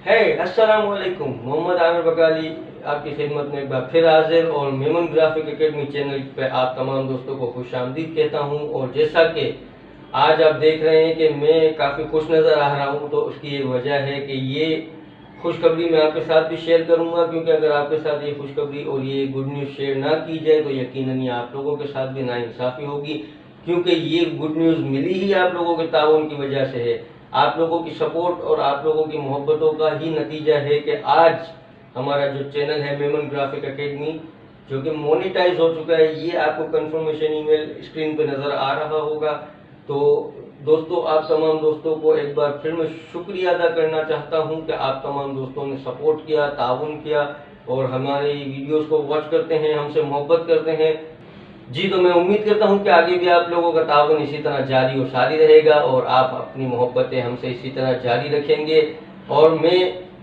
है अस्सलामुअलैकुम। मोहम्मद आमिर बकाली आपकी खिदमत में एक बार फिर हाजिर और मेमन ग्राफिक एकेडमी चैनल पे आप तमाम दोस्तों को खुश आमदीद कहता हूँ। और जैसा कि आज आप देख रहे हैं कि मैं काफ़ी खुश नज़र आ रहा हूँ, तो उसकी एक वजह है कि ये खुशखबरी मैं आपके साथ भी शेयर करूँगा, क्योंकि अगर आपके साथ ये खुशखबरी और ये गुड न्यूज़ शेयर ना की जाए तो यकीनन ये आप लोगों के साथ भी नाइंसाफ़ी होगी, क्योंकि ये गुड न्यूज़ मिली ही आप लोगों के ताउन की वजह से है। आप लोगों की सपोर्ट और आप लोगों की मोहब्बतों का ही नतीजा है कि आज हमारा जो चैनल है मेमन ग्राफिक एकेडमी, जो कि मोनेटाइज हो चुका है, ये आपको कंफर्मेशन ईमेल स्क्रीन पे नज़र आ रहा होगा। तो दोस्तों, आप तमाम दोस्तों को एक बार फिर मैं शुक्रिया अदा करना चाहता हूं कि आप तमाम दोस्तों ने सपोर्ट किया, ताउन किया और हमारे वीडियोस को वॉच करते हैं, हमसे मोहब्बत करते हैं। जी, तो मैं उम्मीद करता हूं कि आगे भी आप लोगों का ताउन इसी तरह जारी और सारी रहेगा और आप अपनी मोहब्बतें हमसे इसी तरह जारी रखेंगे और मैं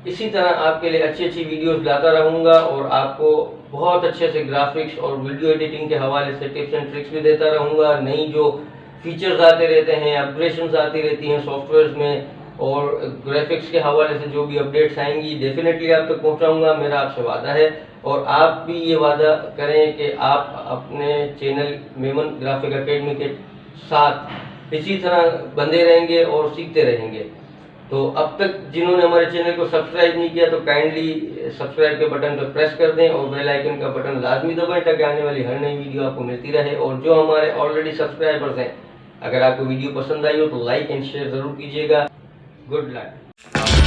इसी तरह आपके लिए अच्छी अच्छी वीडियोस लाता रहूंगा और आपको बहुत अच्छे से ग्राफिक्स और वीडियो एडिटिंग के हवाले से टिप्स एंड ट्रिक्स भी देता रहूंगा। नई जो फीचर्स आते रहते हैं, अपग्रेडेशंस आती रहती हैं सॉफ्टवेयर्स में, और ग्राफिक्स के हवाले से जो भी अपडेट्स आएंगी डेफिनेटली आप तक पहुंचाऊंगा, मेरा आपसे वादा है। और आप भी ये वादा करें कि आप अपने चैनल मेमन ग्राफिक एकेडमी के साथ इसी तरह बंधे रहेंगे और सीखते रहेंगे। तो अब तक जिन्होंने हमारे चैनल को सब्सक्राइब नहीं किया तो काइंडली सब्सक्राइब के बटन पर प्रेस कर दें और बेल आइकन का बटन लाजमी दबाएं ताकि आने वाली हर नई वीडियो आपको मिलती रहे। और जो हमारे ऑलरेडी सब्सक्राइबर्स हैं, अगर आपको वीडियो पसंद आई हो तो लाइक एंड शेयर ज़रूर कीजिएगा। Good luck.